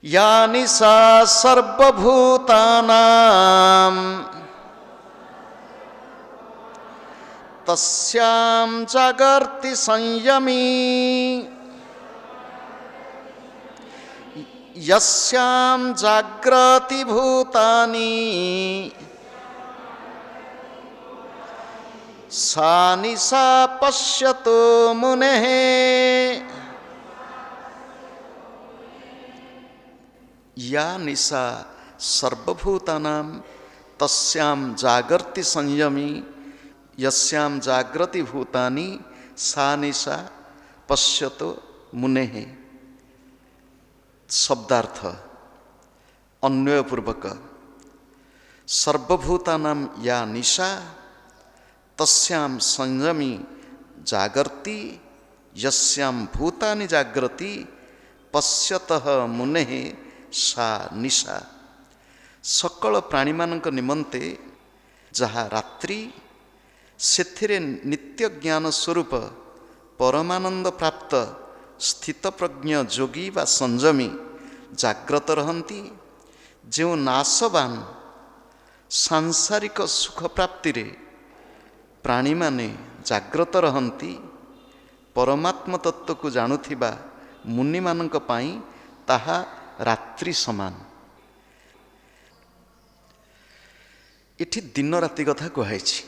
या निशा सर्वभूतानां तस्यां जागर्ति संयमी यस्यां जाग्रति भूतानि सा निशा पश्यतो मुनेः। या निशा सर्वभूतानां तस्यां जागर्ति संयमी यस्यां जाग्रति भूतानि सा निशा पश्यतो मुनेः। शब्दार्थ अन्वयपूर्वक सर्वभूतानां या निशा तस्यां संयमी जागर्ति यस्यां भूतानि जाग्रति पश्यतः मुनेः सा निशा। सकल प्राणीमानक निमंते जहा रात्रि सेथिरे नित्य ज्ञान स्वरूप परमानंद प्राप्त स्थितप्रज्ञ जोगी वा संयमी जाग्रत रहंती, जो नाशवान सांसारिक सुख प्राप्ति रे प्राणी माने जाग्रत रहंती, परमात्म तत्व को जानुथिबा मुनि मानक पाई ताहा रात्रि समान। इठी दिन राति कथा कहुछि।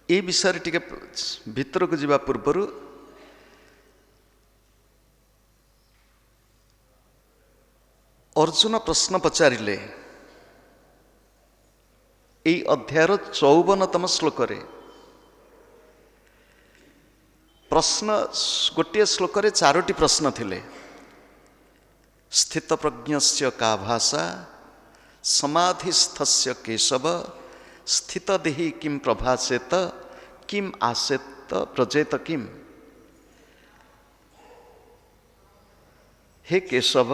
ए विषय टिके भीतर को जीवा पूर्वर अर्जुन प्रश्न पचारिले এই অধ্যায়ের 54তম শ্লোকরে প্রশ্ন গোটিଏ শ্লোকରେ ଚାରୋଟି ପ୍ରଶ୍ନ ଥିଲେ। ସ୍ଥିତପ୍ରଜ୍ଞସ୍ୟ କା ଭାଷା ସମାଧିସ୍ଥସ୍ୟ କେଶବ ସ୍ଥିତଦେହି କିମ୍ ପ୍ରଭାସେତ କିମ୍ ଆସେତ ପ୍ରଜେତ କିମ୍। हे केशव,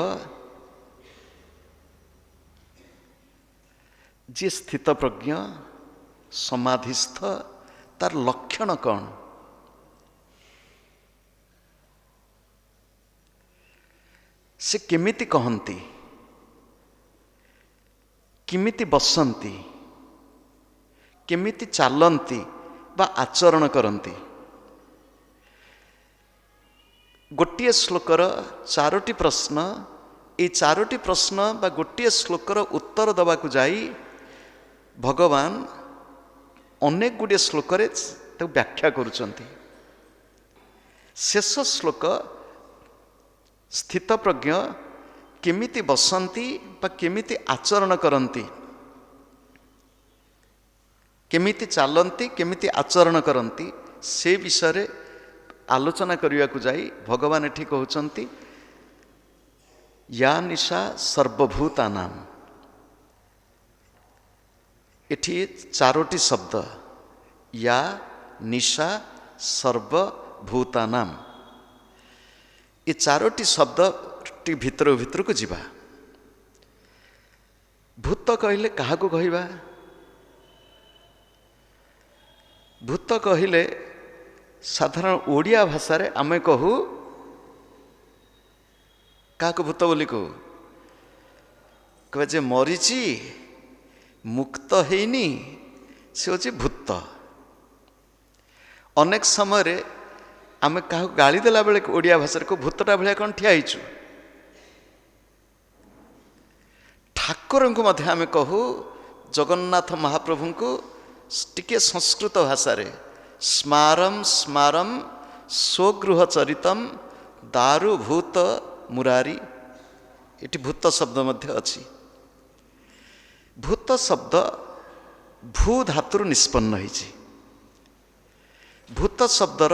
जी स्थित प्रज्ञ समाधिस्थ तार लक्षण कौन? से केमिति कहंती, केमिति बसंती, केमिति चालंती बा आचरण करंती। गोटिए श्लोकर चारोटी प्रश्न, ये चारोटी प्रश्न बा गोटिए श्लोकर उत्तर दबाकु जाई भगवान अनेक गुड़िए श्लोक व्याख्या करुचंती। शेष श्लोक स्थित प्रज्ञ केमिति बसंती बा केमिति आचरण करंती, केमिति चालंती, केमिति आचरण करंती, से विषय आलोचना करने को जाई भगवान एठी कहउचंती या निशा सर्वभूतानां। एठी चारोटी शब्द या निशा सर्वभूतानां, ये चारोटी शब्द भितर भितर को जीवा। भूत कहले कहा को कहिबा? भूत कहले साधारण ओडिया भाषा रे आमे कहू क्या भूत बोली कहू? कहे जे मरीची मुक्त हैनी से होची भूत। अनेक समय रे आमे काहू गाली देला बेले ओडिया भाषा को भूतटा भलिया कौन ठिया हिचु। ठाकुर को मध्य आमे कहू जगन्नाथ महाप्रभु को टिके संस्कृत भाषा रे स्मारम स्मारम स्वगृह चरितम दारु भूत मुरारी। इटी भूत शब्द मध्य अछि। भूत शब्द भू धातु निष्पन्न होइछि। भूत शब्दर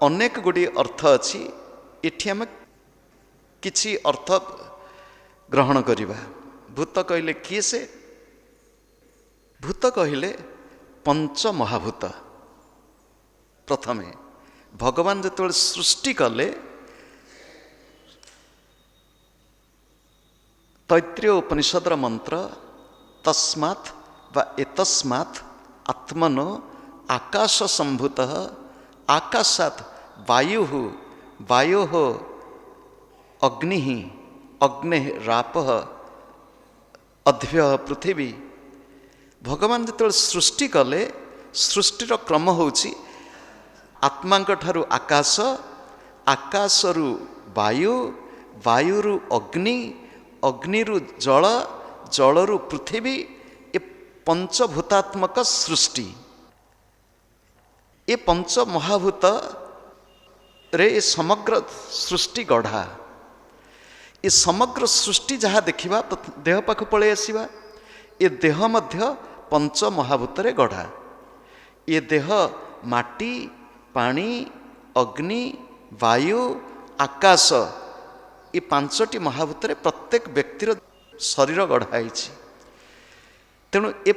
अनेक गुड़ी अर्थ अछि। एठी आमे किछि अर्थ ग्रहण करिबा। भूत कहले किए से? भूत कहले पंच महाभूत। प्रथमे भगवान जेतेबेले सृष्टि कले तैत्रीय उपनिषदर मंत्र तस्मात् वा एतस्मात् आत्मनो आकाश संभूतः आकाशात् वायुः वायोः ଅଗ୍ନି ଅଗ୍ନେ ରାପ ଅଧ୍ୟୟ ପୃଥିବୀ। ଭଗବାନ ଯେତେବେଳେ ସୃଷ୍ଟି କଲେ, ସୃଷ୍ଟିର କ୍ରମ ହେଉଛି ଆତ୍ମାଙ୍କ ଠାରୁ ଆକାଶ, ଆକାଶରୁ ବାୟୁ, ବାୟୁରୁ ଅଗ୍ନି, ଅଗ୍ନିରୁ ଜଳ, ଜଳରୁ ପୃଥିବୀ, ଏ ପଞ୍ଚଭୂତାତ୍ମକ ସୃଷ୍ଟି। ଏ ପଞ୍ଚ ମହାଭୂତରେ ଏ ସମଗ୍ର ସୃଷ୍ଟି ଗଢ଼ା। ଏ ସମଗ୍ର ସୃଷ୍ଟି ଯାହା ଦେଖିବା, ଦେହ ପାଖକୁ ପଳେଇ ଆସିବା। ଏ ଦେହ ମଧ୍ୟ ପଞ୍ଚ ମହାଭୂତରେ ଗଢ଼ା। ଏ ଦେହ ମାଟି, ପାଣି, ଅଗ୍ନି, ବାୟୁ, ଆକାଶ, ଏ ପାଞ୍ଚଟି ମହାଭୂତରେ ପ୍ରତ୍ୟେକ ବ୍ୟକ୍ତିର ଶରୀର ଗଢ଼ା ହେଇଛି। ତେଣୁ ଏ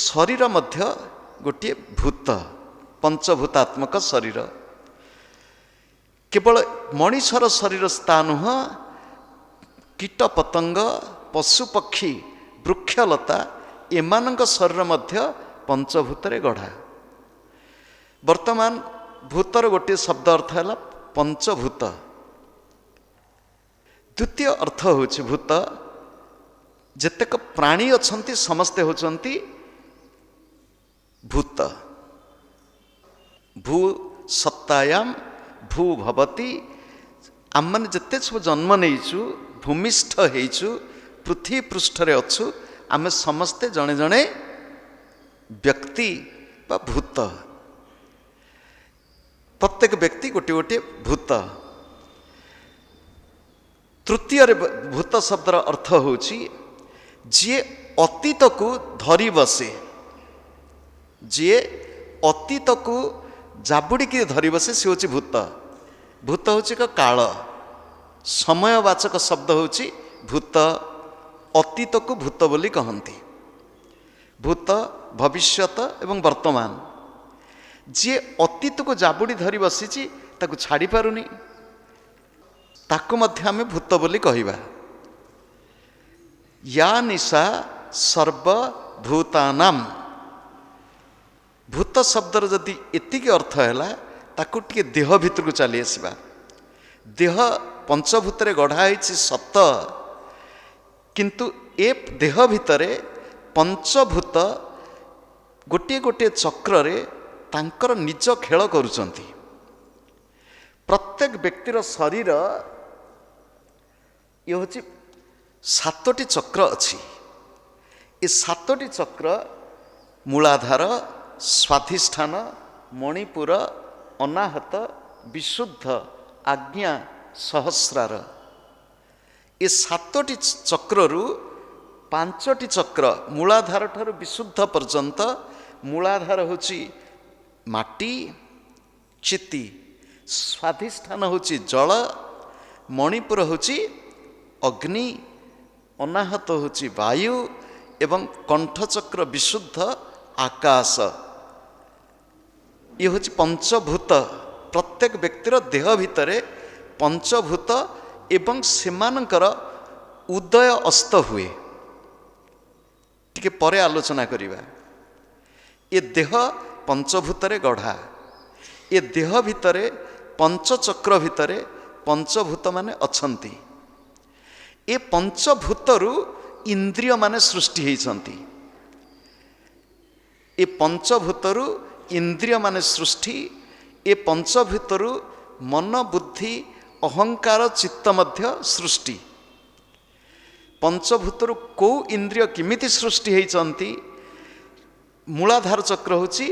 ଶରୀର ମଧ୍ୟ ଗୋଟିଏ ଭୂତ, ପଞ୍ଚଭୂତାତ୍ମକ ଶରୀର। କେବଳ ମଣିଷର ଶରୀର ତା ନୁହଁ, କୀଟ ପତଙ୍ଗ, ପଶୁପକ୍ଷୀ, ବୃକ୍ଷଲତା ଏମାନଙ୍କ ଶରୀର ମଧ୍ୟ ପଞ୍ଚଭୂତରେ ଗଢ଼ା। ବର୍ତ୍ତମାନ ଭୂତର ଗୋଟିଏ ଶବ୍ଦ ଅର୍ଥ ହେଲା ପଞ୍ଚଭୂତ। ଦ୍ୱିତୀୟ ଅର୍ଥ ହେଉଛି ଭୂତ, ଯେତେକ ପ୍ରାଣୀ ଅଛନ୍ତି ସମସ୍ତେ ହେଉଛନ୍ତି ଭୂତ। ଭୂ ସତ୍ତାୟାମ ଭୂ ଭବତି। ଆମମାନେ ଯେତେ ସବୁ ଜନ୍ମ ନେଇଛୁ, ଭୂମିଷ୍ଠ ହେଇଛୁ, ପୃଥିବୀ ପୃଷ୍ଠରେ ଅଛୁ, ଆମେ ସମସ୍ତେ ଜଣେ ଜଣେ ବ୍ୟକ୍ତି ବା ଭୂତ। ପ୍ରତ୍ୟେକ ବ୍ୟକ୍ତି ଗୋଟିଏ ଗୋଟିଏ ଭୂତ। ତୃତୀୟରେ ଭୂତ ଶବ୍ଦର ଅର୍ଥ ହେଉଛି ଯିଏ ଅତୀତକୁ ଧରି ବସେ, ଯିଏ ଅତୀତକୁ ଜାବୁଡ଼ିକି ଧରି ବସେ, ସେ ହେଉଛି ଭୂତ। ଭୂତ ହେଉଛି ଏକ କାଳ, ସମୟବାଚକ ଶବ୍ଦ ହେଉଛି ଭୂତ। ଅତୀତକୁ ଭୂତ ବୋଲି କହନ୍ତି। ଭୂତ, ଭବିଷ୍ୟତ ଏବଂ ବର୍ତ୍ତମାନ। ଯିଏ ଅତୀତକୁ ଜାବୁଡ଼ି ଧରି ବସିଛି, ତାକୁ ଛାଡ଼ି ପାରୁନି, ତାକୁ ମଧ୍ୟ ଆମେ ଭୂତ ବୋଲି କହିବା। ୟା ନିଶା ସର୍ବଭୂତାନାମ୍। ଭୂତ ଶବ୍ଦର ଯଦି ଏତିକି ଅର୍ଥ ହେଲା, ତାକୁ ଟିକେ ଦେହ ଭିତରକୁ ଚାଲି ଆସିବା। ଦେହ ପଞ୍ଚଭୂତରେ ଗଢ଼ା ହେଇଛି ସତ, କିନ୍ତୁ ଏ ଦେହ ଭିତରେ ପଞ୍ଚଭୂତ ଗୋଟିଏ ଗୋଟିଏ ଚକ୍ରରେ ତାଙ୍କର ନିଜ ଖେଳ କରୁଛନ୍ତି। ପ୍ରତ୍ୟେକ ବ୍ୟକ୍ତିର ଶରୀର ଇଏ ହେଉଛି 7ଟି ଚକ୍ର ଅଛି। ଏ 7ଟି ଚକ୍ର ମୂଳାଧାର, ସ୍ୱାଧିଷ୍ଠାନ, ମଣିପୁର, ଅନାହତ, ବିଶୁଦ୍ଧ, ଆଜ୍ଞା, ସହସ୍ରାର। ଏ 7ଟି ଚକ୍ରରୁ 5ଟି ଚକ୍ର ମୂଳାଧାର ଠାରୁ ବିଶୁଦ୍ଧ ପର୍ଯ୍ୟନ୍ତ। ମୂଳାଧାର ହେଉଛି ମାଟି, ଚିତି, ସ୍ୱାଧିଷ୍ଠାନ ହେଉଛି ଜଳ, ମଣିପୁର ହେଉଛି ଅଗ୍ନି, ଅନାହତ ହେଉଛି ବାୟୁ ଏବଂ କଣ୍ଠଚକ୍ର ବିଶୁଦ୍ଧ ଆକାଶ। ଇଏ ହେଉଛି ପଞ୍ଚଭୂତ। ପ୍ରତ୍ୟେକ ବ୍ୟକ୍ତିର ଦେହ ଭିତରେ ପଞ୍ଚଭୂତ ଏବଂ ସେମାନଙ୍କର ଉଦୟ ଅସ୍ତ ହୁଏ। ଟିକେ ପରେ ଆଲୋଚନା କରିବା। ଏ ଦେହ ପଞ୍ଚଭୂତରେ ଗଢ଼ା। ଏ ଦେହ ଭିତରେ ପଞ୍ଚଚକ୍ର ଭିତରେ ପଞ୍ଚଭୂତମାନେ ଅଛନ୍ତି। ଏ ପଞ୍ଚଭୂତରୁ ଇନ୍ଦ୍ରିୟମାନେ ସୃଷ୍ଟି ହେଇଛନ୍ତି। ଏ ପଞ୍ଚଭୂତରୁ ଇନ୍ଦ୍ରିୟମାନେ ସୃଷ୍ଟି। ଏ ପଞ୍ଚଭୂତରୁ ମନ, ବୁଦ୍ଧି, ଅହଙ୍କାର, ଚିତ୍ତ ମଧ୍ୟ ସୃଷ୍ଟି। ପଞ୍ଚଭୂତରୁ କେଉଁ ଇନ୍ଦ୍ରିୟ କେମିତି ସୃଷ୍ଟି ହେଇଛନ୍ତି? ମୂଳାଧାର ଚକ୍ର ହେଉଛି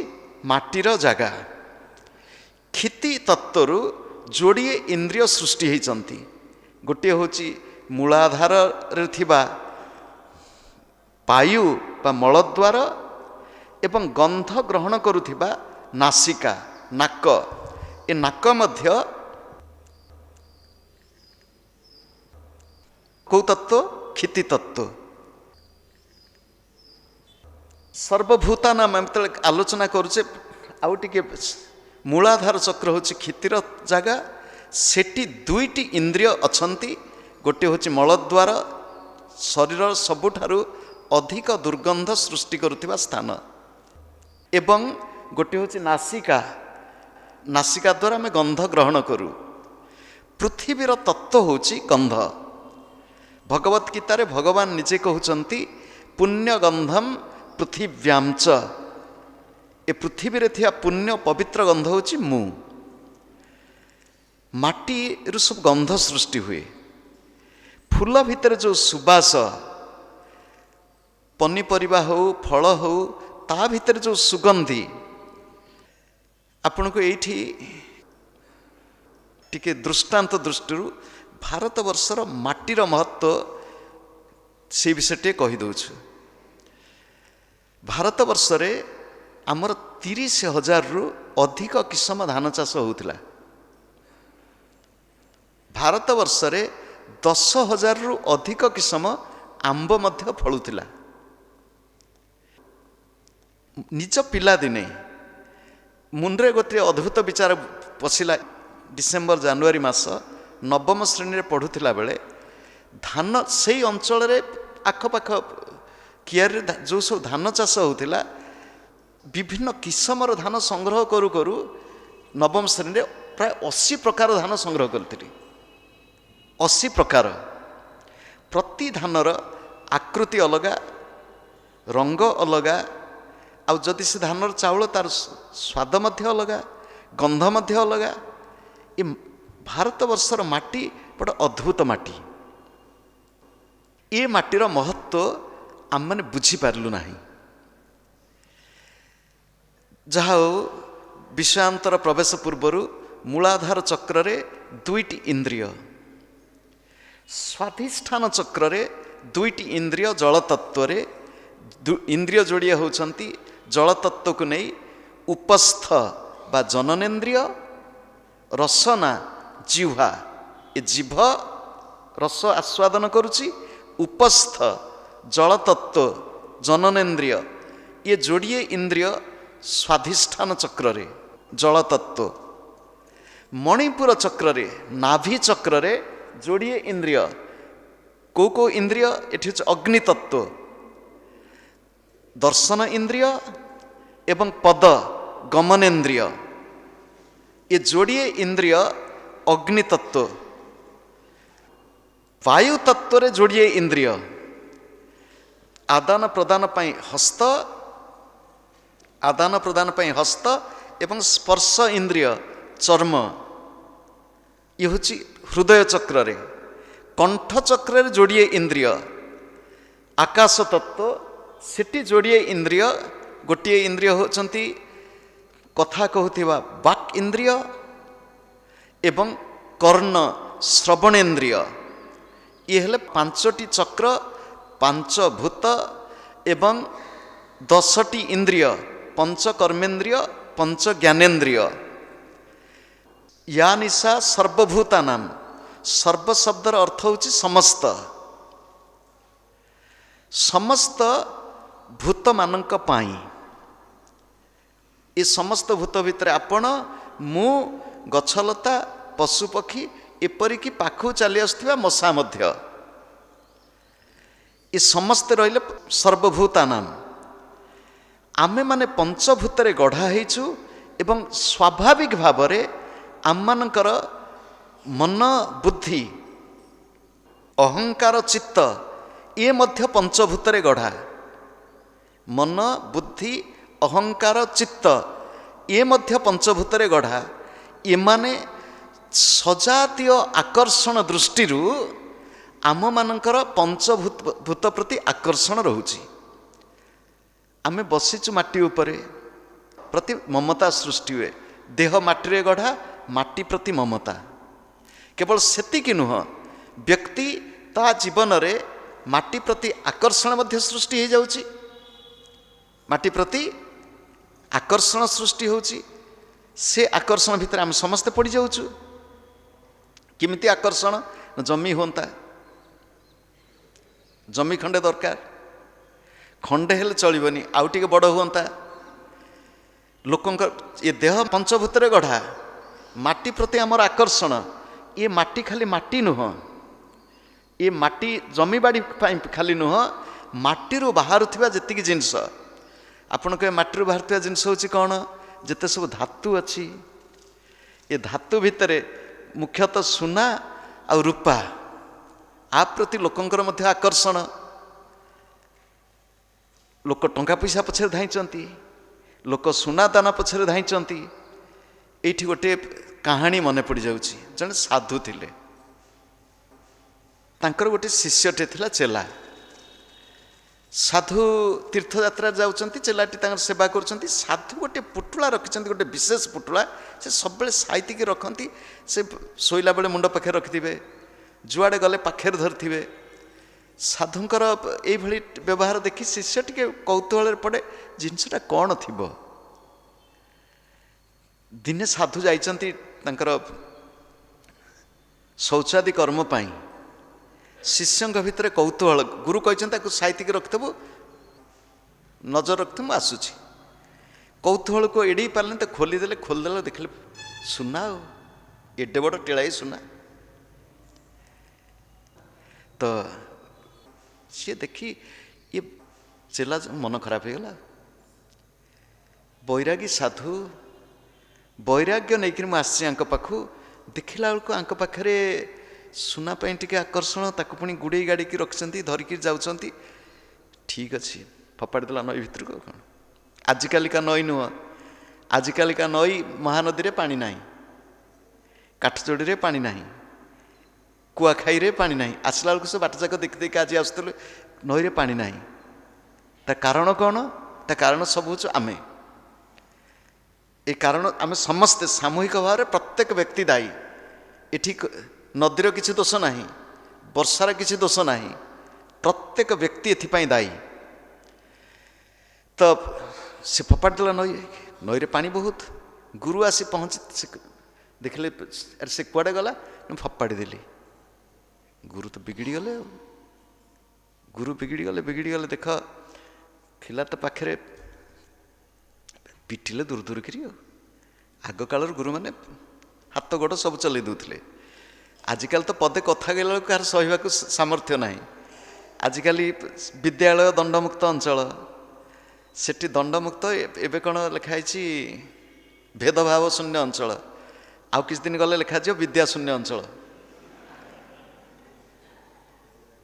ମାଟିର ଜାଗା। କ୍ଷିତି ତତ୍ତ୍ୱରୁ ଯୋଡ଼ିଏ ଇନ୍ଦ୍ରିୟ ସୃଷ୍ଟି ହେଇଛନ୍ତି। ଗୋଟିଏ ହେଉଛି ମୂଳାଧାରରେ ଥିବା ବାୟୁ ବା ମଳଦ୍ୱାର ଏବଂ ଗନ୍ଧ ଗ୍ରହଣ କରୁଥିବା ନାସିକା, ନାକ। ଏ ନାକ ମଧ୍ୟ କେଉଁ ତତ୍ତ୍ୱ? କ୍ଷିତି ତତ୍ତ୍ୱ। ସର୍ବଭୂତାନ ଆମେ ଯେତେବେଳେ ଆଲୋଚନା କରୁଛେ, ଆଉ ଟିକେ ମୂଳାଧାର ଚକ୍ର ହେଉଛି କ୍ଷିତିର ଜାଗା। ସେଠି 2ଟି ଇନ୍ଦ୍ରିୟ ଅଛନ୍ତି। ଗୋଟିଏ ହେଉଛି ମଳଦ୍ୱାର, ଶରୀରର ସବୁଠାରୁ ଅଧିକ ଦୁର୍ଗନ୍ଧ ସୃଷ୍ଟି କରୁଥିବା ସ୍ଥାନ, ଏବଂ ଗୋଟିଏ ହେଉଛି ନାସିକା। ନାସିକା ଦ୍ୱାରା ଆମେ ଗନ୍ଧ ଗ୍ରହଣ କରୁ। ପୃଥିବୀର ତତ୍ତ୍ୱ ହେଉଛି ଗନ୍ଧ। ଭଗବତ ଗୀତାରେ ଭଗବାନ ନିଜେ କହୁଛନ୍ତି ପୁଣ୍ୟ ଗନ୍ଧମ ପୃଥିବ୍ୟାଞ୍ଚ, ଏ ପୃଥିବୀରେ ଥିବା ପୁଣ୍ୟ ପବିତ୍ର ଗନ୍ଧ ହେଉଛି ମୁଁ। ମାଟିରୁ ସବୁ ଗନ୍ଧ ସୃଷ୍ଟି ହୁଏ। ଫୁଲ ଭିତରେ ଯେଉଁ ସୁବାସ, ପନିପରିବା ହେଉ ଫଳ ହେଉ ତା ଭିତରେ ଯେଉଁ ସୁଗନ୍ଧି, ଆପଣଙ୍କୁ ଏଇଠି ଟିକେ ଦୃଷ୍ଟାନ୍ତ ଦୃଷ୍ଟିରୁ ଭାରତବର୍ଷର ମାଟିର ମହତ୍ତ୍ୱ ସେ ବିଷୟ ଟିକେ କହିଦେଉଛୁ। ଭାରତବର୍ଷରେ ଆମର 30,000ରୁ ଅଧିକ କିସମ ଧାନ ଚାଷ ହେଉଥିଲା। ଭାରତବର୍ଷରେ 10,000ରୁ ଅଧିକ କିସମ ଆମ୍ବ ମଧ୍ୟ ଫଳୁଥିଲା। ନିଜ ପିଲାଦିନେ ମୁଣ୍ଡରେ ଗୋଟିଏ ଅଦ୍ଭୁତ ବିଚାର ପଶିଲା। ଡିସେମ୍ବର ଜାନୁଆରୀ ମାସ ନବମ ଶ୍ରେଣୀରେ ପଢ଼ୁଥିଲା ବେଳେ ଧାନ ସେଇ ଅଞ୍ଚଳରେ ଆଖପାଖ କିଆରିରେ ଯେଉଁ ସବୁ ଧାନ ଚାଷ ହେଉଥିଲା, ବିଭିନ୍ନ କିସମର ଧାନ ସଂଗ୍ରହ କରୁ କରୁ ନବମ ଶ୍ରେଣୀରେ ପ୍ରାୟ 80 ପ୍ରକାର ଧାନ ସଂଗ୍ରହ କରିଥିଲି। 80 ପ୍ରକାର। ପ୍ରତି ଧାନର ଆକୃତି ଅଲଗା, ରଙ୍ଗ ଅଲଗା, ଆଉ ଯଦି ସେ ଧାନର ଚାଉଳ ତାର ସ୍ୱାଦ ମଧ୍ୟ ଅଲଗା, ଗନ୍ଧ ମଧ୍ୟ ଅଲଗା। ଏ ଭାରତବର୍ଷର ମାଟି ବଡ଼ ଅଦ୍ଭୁତ ମାଟି। ଏ ମାଟିର ମହତ୍ତ୍ୱ ଆମମାନେ ବୁଝିପାରିଲୁ ନାହିଁ। ଯାହା ହେଉ ବିଷୟାନ୍ତର ପ୍ରବେଶ ପୂର୍ବରୁ ମୂଳାଧାର ଚକ୍ରରେ 2ଟି ଇନ୍ଦ୍ରିୟ, ସ୍ୱାଧିଷ୍ଠାନ ଚକ୍ରରେ 2ଟି ଇନ୍ଦ୍ରିୟ ଜଳତତ୍ତ୍ୱରେ ଇନ୍ଦ୍ରିୟ ଯୋଡ଼ିଏ ହେଉଛନ୍ତି ଜଳତତ୍ତ୍ୱକୁ ନେଇ ଉପସ୍ଥ ବା ଜନନେନ୍ଦ୍ରିୟ, ରସନା ଜିହ୍ୱା, ଏ ଜିଭ ରସ ଆସ୍ୱାଦନ କରୁଛି, ଉପସ୍ଥ ଜଳତତ୍ତ୍ୱ ଜନନେନ୍ଦ୍ରିୟ, ଇଏ ଯୋଡ଼ିଏ ଇନ୍ଦ୍ରିୟ ସ୍ୱାଧିଷ୍ଠାନ ଚକ୍ରରେ ଜଳତତ୍ତ୍ୱ। ମଣିପୁର ଚକ୍ରରେ ନାଭି ଚକ୍ରରେ ଯୋଡ଼ିଏ ଇନ୍ଦ୍ରିୟ, କେଉଁ ଇନ୍ଦ୍ରିୟ? ଏଠି ହେଉଛି ଅଗ୍ନିତତ୍ତ୍ୱ, ଦର୍ଶନ ଇନ୍ଦ୍ରିୟ ଏବଂ ପଦ ଗମନେନ୍ଦ୍ରିୟ। ଏ ଯୋଡ଼ିଏ ଇନ୍ଦ୍ରିୟ ଅଗ୍ନିତତ୍ତ୍ୱ। ବାୟୁ ତତ୍ତ୍ୱରେ ଯୋଡ଼ିଏ ଇନ୍ଦ୍ରିୟ, ଆଦାନ ପ୍ରଦାନ ପାଇଁ ହସ୍ତ, ଆଦାନ ପ୍ରଦାନ ପାଇଁ ହସ୍ତ ଏବଂ ସ୍ପର୍ଶ ଇନ୍ଦ୍ରିୟ ଚର୍ମ। ଇଏ ହେଉଛି ହୃଦୟ ଚକ୍ରରେ। କଣ୍ଠ ଚକ୍ରରେ ଯୋଡ଼ିଏ ଇନ୍ଦ୍ରିୟ ଆକାଶ ତତ୍ତ୍ୱ, ସେଠି ଯୋଡ଼ିଏ ଇନ୍ଦ୍ରିୟ, ଗୋଟିଏ ଇନ୍ଦ୍ରିୟ ହେଉଛନ୍ତି କଥା କହୁଥିବା ବାକ୍ ଇନ୍ଦ୍ରିୟ ଏବଂ କର୍ଣ୍ଣ ଶ୍ରବଣେନ୍ଦ୍ରିୟ। ଇଏ ହେଲେ 5ଟି ଚକ୍ର, 5 ଭୂତ ଏବଂ 10ଟି ଇନ୍ଦ୍ରିୟ, 5 କର୍ମେନ୍ଦ୍ରିୟ, 5 ଜ୍ଞାନେନ୍ଦ୍ରିୟ। ୟା ନିଶା ସର୍ବଭୂତାନାମ୍, ସର୍ବ ଶବ୍ଦର ଅର୍ଥ ହେଉଛି ସମସ୍ତ। ସମସ୍ତ ଭୂତମାନଙ୍କ ପାଇଁ। ଏ ସମସ୍ତ ଭୂତ ଭିତରେ ଆପଣ, ମୁଁ, ଗଛଲତା, ପଶୁପକ୍ଷୀ, ଏପରିକି ପାଖକୁ ଚାଲି ଆସୁଥିବା ମଶା ମଧ୍ୟ, ଏ ସମସ୍ତେ ରହିଲେ ସର୍ବଭୂତାନାମ୍। ଆମେମାନେ ପଞ୍ଚଭୂତରେ ଗଢ଼ା ହେଇଛୁ ଏବଂ ସ୍ୱାଭାବିକ ଭାବରେ ଆମମାନଙ୍କର ମନ, ବୁଦ୍ଧି, ଅହଙ୍କାର, ଚିତ୍ତ ଇଏ ମଧ୍ୟ ପଞ୍ଚଭୂତରେ ଗଢ଼ା। ମନ, ବୁଦ୍ଧି, ଅହଙ୍କାର, ଚିତ୍ତ ଇଏ ମଧ୍ୟ ପଞ୍ଚଭୂତରେ ଗଢ଼ା। ଏମାନେ ସଜାତୀୟ ଆକର୍ଷଣ ଦୃଷ୍ଟିରୁ ଆମମାନଙ୍କର ପଞ୍ଚଭୂତ ପ୍ରତି ଆକର୍ଷଣ ରହୁଛି। ଆମେ ବସିଛୁ ମାଟି ଉପରେ, ପ୍ରତି ମମତା ସୃଷ୍ଟି ହୁଏ। ଦେହ ମାଟିରେ ଗଢ଼ା, ମାଟି ପ୍ରତି ମମତା। କେବଳ ସେତିକି ନୁହଁ, ବ୍ୟକ୍ତି ତା ଜୀବନରେ ମାଟି ପ୍ରତି ଆକର୍ଷଣ ମଧ୍ୟ ସୃଷ୍ଟି ହୋଇଯାଉଛି। ମାଟି ପ୍ରତି ଆକର୍ଷଣ ସୃଷ୍ଟି ହେଉଛି। ସେ ଆକର୍ଷଣ ଭିତରେ ଆମେ ସମସ୍ତେ ପଡ଼ିଯାଉଛୁ। କେମିତି ଆକର୍ଷଣ? ଜମି ହୁଅନ୍ତା, ଜମି ଖଣ୍ଡେ ଦରକାର, ଖଣ୍ଡେ ହେଲେ ଚଳିବନି, ଆଉ ଟିକେ ବଡ଼ ହୁଅନ୍ତା। ଲୋକଙ୍କ ଏ ଦେହ ପଞ୍ଚଭୂତରେ ଗଢ଼ା, ମାଟି ପ୍ରତି ଆମର ଆକର୍ଷଣ। ଏ ମାଟି ଖାଲି ମାଟି ନୁହଁ, ଏ ମାଟି ଜମିବାଡ଼ି ପାଇଁ ଖାଲି ନୁହଁ, ମାଟିରୁ ବାହାରୁଥିବା ଯେତିକି ଜିନିଷ, ଆପଣଙ୍କ ଏ ମାଟିରୁ ବାହାରୁଥିବା ଜିନିଷ ହେଉଛି କ'ଣ? ଯେତେ ସବୁ ଧାତୁ ଅଛି, ଏ ଧାତୁ ଭିତରେ मुख्यतः सुना आ रूपा आ प्रति लोकंकर मध्य आकर्षण लोक टंका पैसा पछरे धाइंचंती लोक सुना दाना पछरे धाइंचंती एठी गोटे कहानी मने पड़ जाउची जने साधु थिले तांकर गोटे शिष्यटे थिला चेला साधु तीर्थ यात्रा जाउचंती चेलाटी तांकर सेवा करचंती साधु गोटे पुटुला रखिचंती गोटे विशेष पुटुला से सब बेले साइती की रखंती से सोइला बेले मुंड पाखे रखिथिबे जुआड़े गले पाखे धरथिबे साधुंकर एई भली व्यवहार देखि शिष्य टिके कौतूहल पड़े जिनसटा कौन थिबो दिने साधु जाइचंती तांकर शौचादि कर्म पाई शिष्यंक भितर कौतूहल गुरु कहते साइतिक रखिथबु नजर रखिथबु आसुची कौतूहल को एड़ी पारे तो खोलीदे देखले सुना एडे बड़ टेड़ाई सुना तो सी देखी ये चेला मन खराब हो गला बैरागी साधु वैराग्य नहीं मुझे पाखु देखला बेलू आंक पाखे सुना टे आकर्षण ताकू पुणी गुड़े गाड़ी की रखिंट धरिकी जाऊँच ठीक अच्छे फपाड़देला नई भितर को कौन आजिकालिका नई नुह आजिकालिका नई महानदी रे पानी ना काठजोड़ी रे पानी ना कुआखाई रे पानी ना आसला बेलू से बाटजाक देखी देखी आज आसुल नई रे पानी ना ता कारण कौन ता कारण सब हूँ आमे ए कारण आम समस्ते सामूहिक भाव में प्रत्येक व्यक्ति दायी एठी नदीर किसी दोष ना वर्षार किसी दोष ना प्रत्येक व्यक्ति एथिपाई दायी तो से फपाड़ देला नई रे पानी बहुत गुरु आसी पहुँची देखले अरे से कुआड़े गला फपाड़ी देली गुरु तो बिगड़ी गले गुरु बिगड़ी गले देख खिला तो पाखे पिटिले दूर दूर करी आग काल गुरु मैंने हाथ गोड़ सब चल दूसरे आजिकल तो पदे कथा कहला कह सहवाक सामर्थ्य ना आजिकल विद्यालय दंडमुक्त अंचल सेठी दंडमुक्त एवं कौन लिखाई भेदभाव शून्य अंचल आउ किछ दिन गले लिखा विद्या शून्य अंचल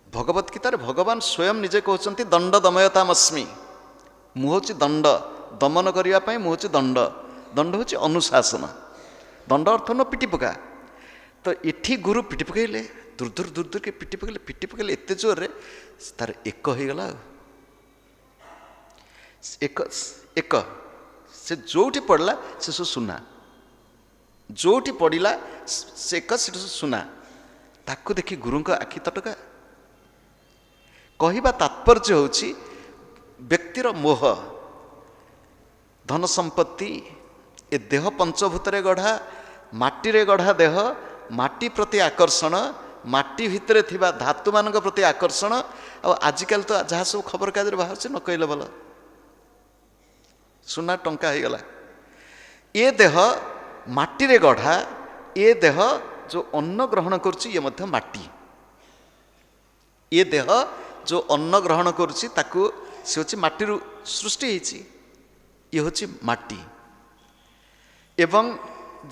भगवत गीतार भगवान स्वयं निजे कहते दंड दमयतामस्मि मु हूँ दंड दमन करने मुझे दंड दंड हूँ अनुशासन दंड अर्थ न पिटी पका तो ये गुरु पिटी पकईले दूर दूर दूर दूर के पिटी पकईले एत जोर रे तार एक हो गला एक एक से जोटी पड़ला से सब सुना जोटी पड़ा से एक से सुना ताकू देखी गुरु आखि तटका कहवा तात्पर्य होची व्यक्तिर मोह धन संपत्ति ए देह पंचभूतरे गढ़ा माटी रे गढ़ा देह माटी प्रति आकर्षण माटी भितर थिबा धातु मानक प्रति आकर्षण आजिकल तो जहाँ सब खबर कागज बाहर से न कहले भल सुना टंका हो गला ये देह माटी रे गढ़ा ये देह जो अन्न ग्रहण करुच्ची ये मध्य माटी ये देह जो अन्न ग्रहण करुच्ची ताकू से होची माटी सृष्टि होची ये हूँ माटी एवं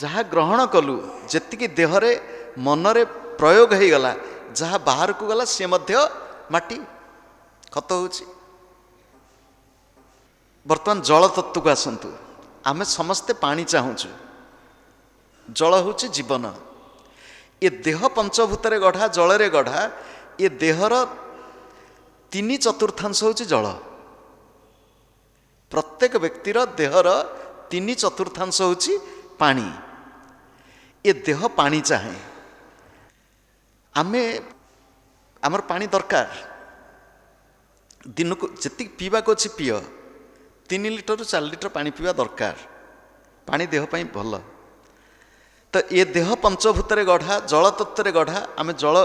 जहाँ ग्रहण कलु जी देहरे मनरे प्रयोग हो गला जहाँ बाहर को गला सी मध्य माटी खत हो बर्तमान जल तत्व को आसतु आम समस्ते पानी चाहूँ जल हूँ जीवन ये देह पंचभूत गढ़ा जल गढ़ा ये देहर 3/4 हूँ जल प्रत्येक व्यक्तिर देहर 3/4 हूँ पानी ये देह पानी चाहे आमे आमर पानी दरकार दिन को जी पीवाक अच्छी पीय 3 लिटर 4 लिटर पानी पीवा दरकार पानी देह पाई भल तो ये देह पंचभूत गढ़ा जल तत्व गढ़ा आम जल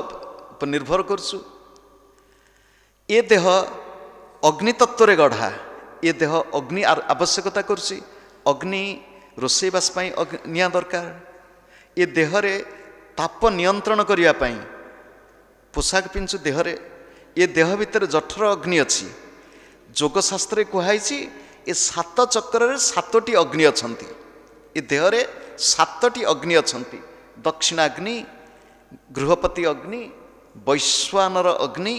पर निर्भर करसु ये देह अग्नि तत्व गढ़ा ये देह अग्नि आवश्यकता करुच्ची अग्नि रोषेईवास निया दरकार ये देहरे ताप नियंत्रण करने पोशाक पिंधु देहरे ये देह भितर जठर अग्नि अच्छी जोगशास्त्र कहुई ये 7 चक्र 7टी अग्नि अच्छा ये देहरे 7टी अग्नि अच्छा दक्षिणाग्नि, गृहपति अग्नि, वैश्वानर अग्नि,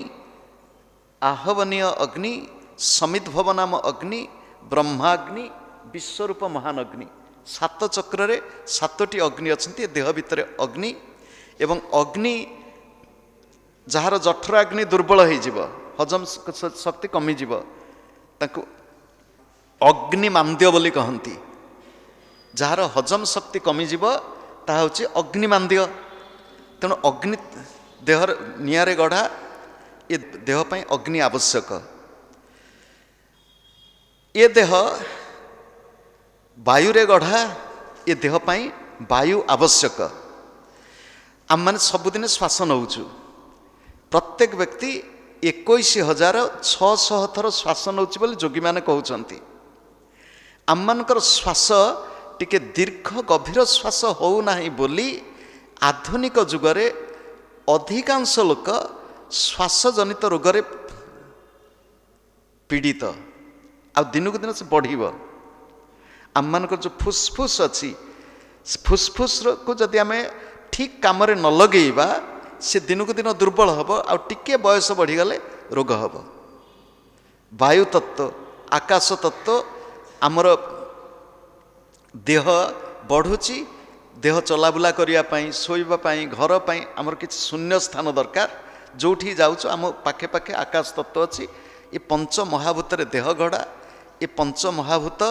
आहवनीय अग्नि, समिद्भव नाम अग्नि, ब्रह्माग्नि, विश्वरूप महान अग्नि। 7 चक्र 7टी अग्नि अच्छी देह भितर अग्नि। एवं अग्नि जार जठराग्नि दुर्बल हो हजम शक्ति कमिज ताकू अग्निमांद्य बोली कहती। जार हजम शक्ति कमिज ता हूँ अग्निमांद्य। तेणु अग्नि देह निआरे गढ़ा ये देह पाई अग्नि आवश्यक। ये देह वायु रे गढ़ा ये देह पाई वायु आवश्यक। आम मैंने सबुदिन श्वास नौचु। प्रत्येक व्यक्ति 21,600 थर श्वास नौची बोली जोगी मैंने कहते। आम मानकर श्वास टिके दीर्घ गभीर श्वास होना बोली आधुनिक जुगरे अधिकांश लोक श्वास जनित रोग पीड़ित। आ दिनक दिन से बढ़ आम मानकर जो फुसफुस अच्छी फुसफुस को जदि आम ठीक काम न लगेଇବା से दिनक दिन दुर्बल हम आ टिके बयस बढ़ीगले रोग हम। वायु तत्व आकाश तत्व आमर देह बढ़ुची। देह चलाबुला करने शोवाई घर पर आमर किसी शून्य स्थान दरकार। जोठी जाऊँ आम पाखे पाखे आकाश तत्व अच्छी। ये पंच महाभूत देह गढ़ा। ये पंच महाभूत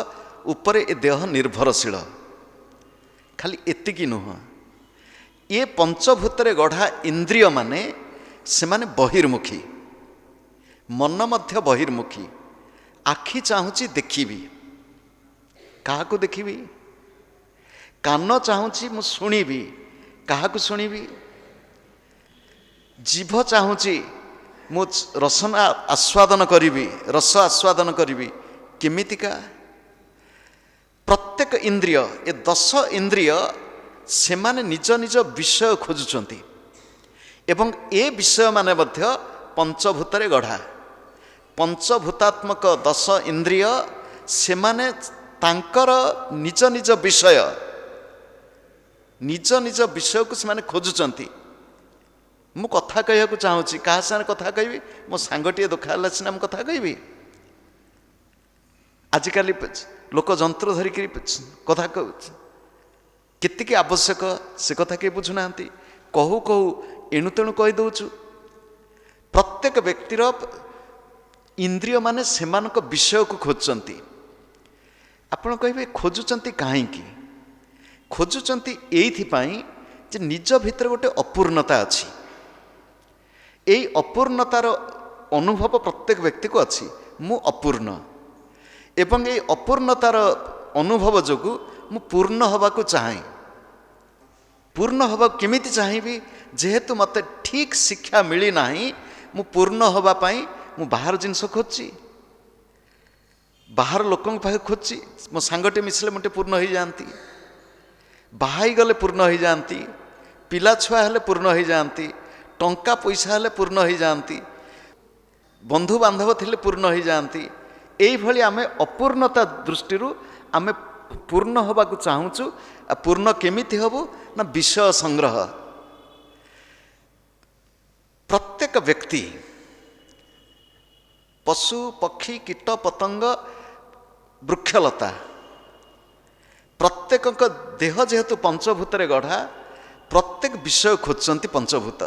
उपरे ए देह निर्भरशील। खाली एतिकी नुह, ये पंचभूत गढ़ा इंद्रिय माने से माने बहिर्मुखी, मन मध्य बहिर्मुखी। आखि चाहूँची देखिबी, काहाकू देखिबी। कान चाहूँची मु शुणिबी, काहाकू शुणिबी। जीभ चाहूँची मु रसना आस्वादन करिबी, रस आस्वादन करिबी। केमितिका प्रत्येक इंद्रिय ये 10 इंद्रिय से माने निज निज विषय खोजुचंती। एवं ए विषय माने मध्य पंचभूतरे गढ़ा। पंचभूतात्मक 10 इंद्रिय से माने तांकर निज निज विषय को से माने खोजुचंती। मु कथा कहया चाहूँगी, क्या साथ कथा कहि मो सांगटे देखा सीना मु कथा कहि। आजिकाली लोक जंत्र धरिक कथा केतिकी आवश्यक से कथा किए बुझुना। कहू कहू एणु तेणु कहीदौचु। प्रत्येक व्यक्तिर इंद्रिय माने सेमानक विषय को खोजुचंती। आपण कहिबे खोजुचंती काहेकि? खोजुचंती एइथिपाई जे निज भितर गोटे अपूर्णता अछि। एई अपूर्णतार अनुभव प्रत्येक व्यक्ति को अछि। मु अपूर्ण एवं ये अपूर्णतार अनुभव जोगु मु पूर्ण हवाको चाहे। पूर्ण हवा केमिति चाहिबी? जेहेतु मते ठीक शिक्षा मिली नाही, मु पूर्ण हवा पाई मु बाहर जिनस खोजी, बाहर लोकों पाखे खोजी। मो सांगटे मिसले मटे पूर्ण हो जाती, बाहाई गले पूर्ण हो जाती, पिला छुआ हेले पूर्ण हो जाती, टंका पैसा हेले पूर्ण हो जाती, बंधु बांधव थिले पूर्ण हो जाती। एई भली आमे अपूर्णता दृष्टि आमे पूर्ण होबाकू चाहूचु। पूर्ण केमिति हबु ना विषय संग्रह। प्रत्येक व्यक्ति पशु पक्षी कीट पतंग वृक्षलता प्रत्येक देह जेहेतु पंचभूत गढ़ा, प्रत्येक विषय खोजती। पंचभूत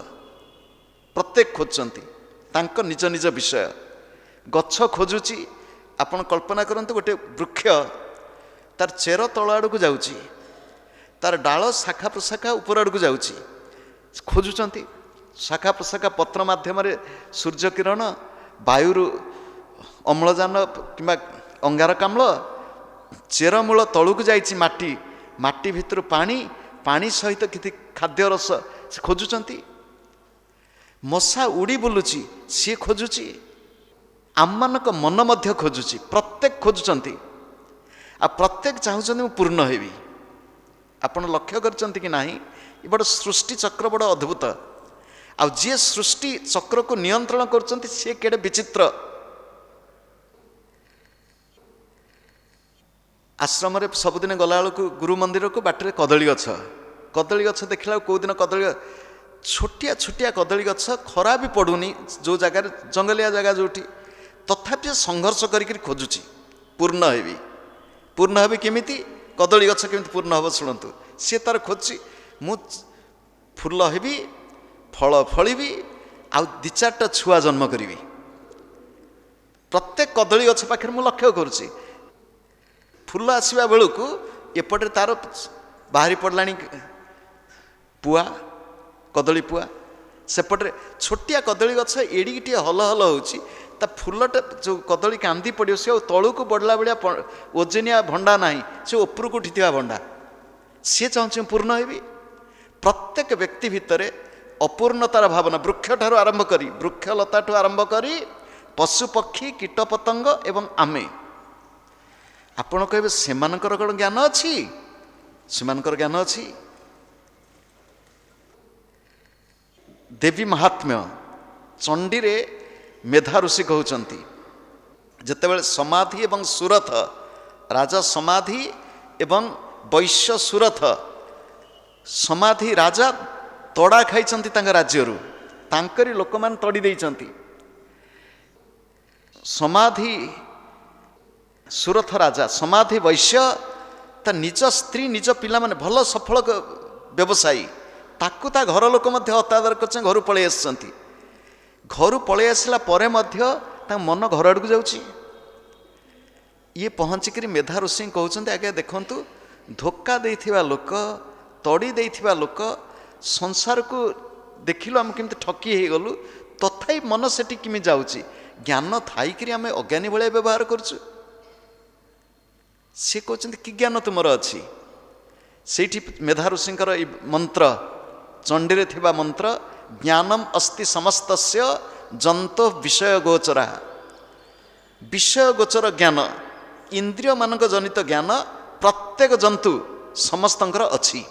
प्रत्येक खोजती तांक निज निज विषय। गछ खोजुची, आपण कल्पना करंतु गोटे वृक्ष तार चेर तल आड़क जाउची, तार डाल शाखा प्रशाखा ऊपर आड़क जाउची, खोजुचंती। शाखा प्रशाखा पत्र माध्यम सूर्य किरण, वायु अम्लजान किंबा अंगारकाम्ल, चेरमूल तलू जाइछि माटी, माटी भितर पानी, पानी सहित किछि खाद्य रस से खोजुचंती। मशा उड़ी बुलुची, सी खोजुची। आममानक मन मध्य खोजुची, प्रत्येक खोजुचंती। आ प्रत्येक चाहूचंती मु पूर्ण हेबी। आपण लक्ष्य करचंती कि नाही? ये बड़ सृष्टि चक्र बड़ अद्भुत। आ जे सृष्टि चक्र को नियंत्रण करचंती से केडे विचित्र। आश्रम रे सबुदिन गला बेलू गुरु मंदिर को बाटर कदली गछ, कदली गछ देखला कोउ दिन कदली छोटिया छोटिया कदली गछ खरा भी पड़ुनी जो जगार जंगलिया जगह जोटी तथापि संघर्ष करिक खोजुची पूर्ण हेबी केमिति कदली गछ केमिति पूर्ण हम शुणु सी तार खोजी मु फूल हेबी फल फलिबी आउ दि चारटा छुआ जन्म करी प्रत्येक कदली गछ पाखे मु लक्ष्य करुच्ची फूल आसवा बेलू एपटे तार बाहरी पड़ला पुआ कदली पुआ सेपटे छोटिया कदली गछ एडिकी हल हल होची ता फूलटा जो कदली कांदी पड़ो सी तलू को बढ़ला भाया ओजनिया भंडा ना से उपरको उठिथिबा भंडा सी चाहूँ पूर्ण हेबी प्रत्येक व्यक्ति भितर अपूर्णतार भावना वृक्ष ठार आरंभ करी वृक्षलता ठू आरंभ करी पशु पक्षी कीट पतंग एवं आमे आपण कहे सेमानकर कौन ज्ञान अच्छी सेमानकर ज्ञान अच्छी देवी महात्म्य चंडी रे मेधा ऋषि कहते जितेबाला समाधि एवं सुरथ राजा समाधि एवं वैश्य सुरथ समाधि राजा तड़ा खाई राज्य तांकरी लोक मान तड़ी देइचंती समाधि सुरथ राजा समाधि वैश्य ता निज स्त्री निज पिला माने भल सफल व्यवसायी ताकू ता घर लोक मध्य हतादर कर घर पलि आसछंती घर पलि आसला परे मध्य ता मन घर आड़ को जाउची ये पहुँचिक मेधा ऋषि कहते आगे देखंतु धोखा देइथिबा लोक तड़ी देइथिबा लोक संसार को देखिलु आम केमती ठकी हो गलु तथापि मन सेठी किमि जाउची ज्ञान थाइकरी आम अज्ञानी भाया व्यवहार करछु सी कहते कि ज्ञान तुमर अच्छी से मेधा ऋषिंकर मंत्र चंडी रे थिबा मंत्र ज्ञानम अस्ति समस्तस्य जंतो विषय गोचरा विषय गोचर ज्ञान इंद्रिय मानक जनित ज्ञान प्रत्येक जंतु समस्तंकर अच्छी